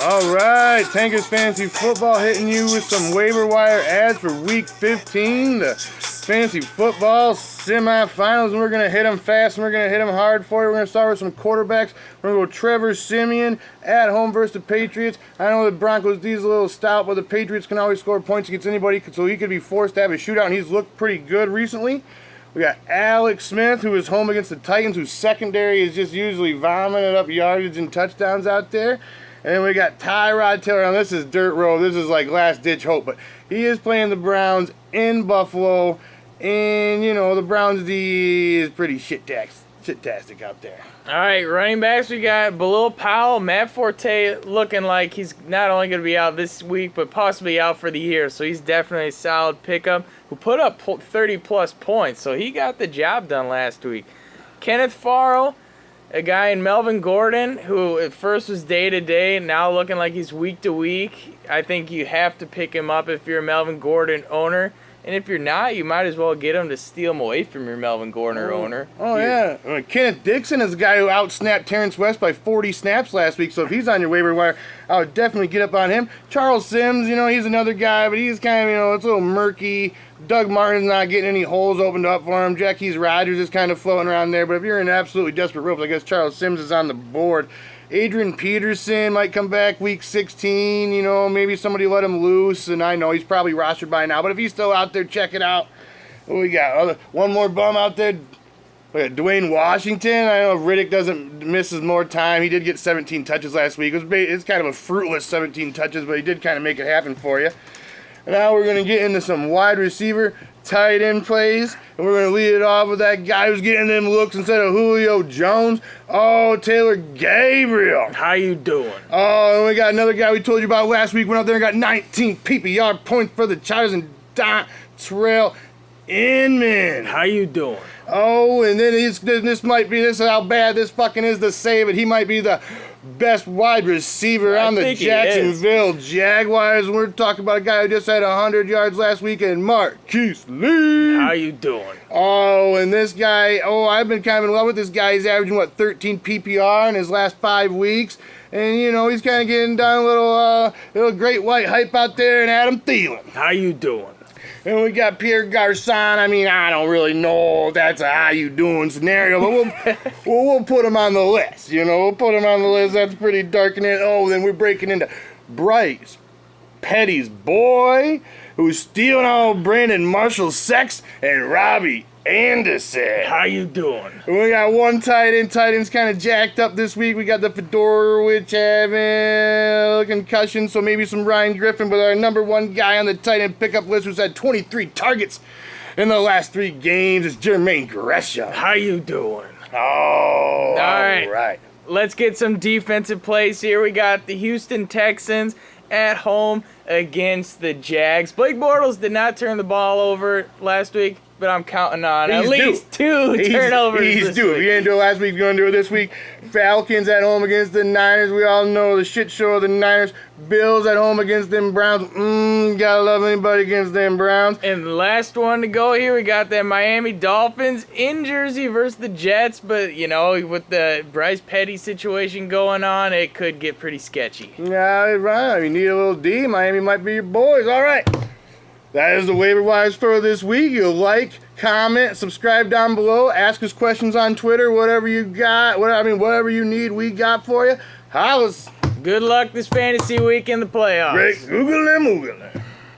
All right, Tankers Fantasy Football hitting you with some waiver wire ads for Week 15, the Fantasy Football semifinals, and we're going to hit them fast and we're going to hit them hard for you. We're going to start with some quarterbacks. We're going to go Trevor Siemian at home versus the Patriots. I know the Broncos, these are a little stout, but the Patriots can always score points against anybody, so he could be forced to have a shootout, and he's looked pretty good recently. We got Alex Smith, who is home against the Titans, whose secondary is just usually vomiting up yardage and touchdowns out there. And then we got Tyrod Taylor. Now, this is dirt road. This is like last-ditch hope. But he is playing the Browns in Buffalo. And, you know, the Browns D is pretty shit-tastic out there. All right, running backs, we got Bilal Powell, Matt Forte looking like he's not only going to be out this week, but possibly out for the year. So he's definitely a solid pickup who put up 30-plus points. So he got the job done last week. Kenneth Farrell, a guy in Melvin Gordon, who at first was day-to-day, now looking like he's week-to-week. I think you have to pick him up if you're a Melvin Gordon owner. And if you're not, you might as well get him to steal him away from your Melvin Gordon owner. Oh, yeah. Kenneth Dixon is a guy who outsnapped Terrence West by 40 snaps last week. So if he's on your waiver wire, I would definitely get up on him. Charles Sims, you know, he's another guy, but he's kind of, you know, it's a little murky. Doug Martin's not getting any holes opened up for him. Jacquizz Rodgers is kind of floating around there. But if you're in absolutely desperate ropes, I guess Charles Sims is on the board. Adrian Peterson might come back week 16. You know, maybe somebody let him loose. And I know he's probably rostered by now. But if he's still out there, check it out. What we got? One more bum out there. We got Dwayne Washington. I know Riddick doesn't miss his more time. He did get 17 touches last week. It's kind of a fruitless 17 touches, but he did kind of make it happen for you. And now we're going to get into some wide receiver, tight end plays. And we're going to lead it off with that guy who's getting them looks instead of Julio Jones. Oh, Taylor Gabriel. How you doing? Oh, and we got another guy we told you about last week. Went out there and got 19 PPR points for the Chargers, and Dontrell Inman. How you doing? Oh, and then this is how bad this fucking is to say, but he might be the best wide receiver on the Jacksonville Jaguars. We're talking about a guy who just had 100 yards last week, and Marquise Lee. How you doing? Oh, and this guy, I've been kind of in love with this guy. He's averaging, 13 PPR in his last 5 weeks. And, you know, he's kind of getting down a little great white hype out there, and Adam Thielen. How you doing? And we got Pierre Garçon. I mean, I don't really know if that's a how you doing scenario, but we'll put him on the list. You know, we'll put him on the list. That's pretty dark. And then we're breaking into Bryce Petty's boy, who's stealing all Brandon Marshall's sex, and Robbie Anderson. How you doing? We got one tight end. Tight end's kind of jacked up this week. We got the Fedorowicz having a concussion, so maybe some Ryan Griffin. But our number one guy on the tight end pickup list, who's had 23 targets in the last 3 games, is Jermaine Gresham. How you doing? Oh, all right. Let's get some defensive plays here. We got the Houston Texans at home against the Jags. Blake Bortles did not turn the ball over last week, but I'm counting on at least 2 turnovers. He's due. If you didn't do it last week, you're going to do it this week. Falcons at home against the Niners. We all know the shit show of the Niners. Bills at home against them Browns. Gotta love anybody against them Browns. And the last one to go here, we got the Miami Dolphins in Jersey versus the Jets. But, you know, with the Bryce Petty situation going on, it could get pretty sketchy. Yeah, right. You need a little D. Miami might be your boys. All right. That is the waiver wires for this week. You'll like, comment, subscribe down below, ask us questions on Twitter, whatever you got, whatever you need, we got for you. Holla. Good luck this fantasy week in the playoffs. Great Google and Moogle.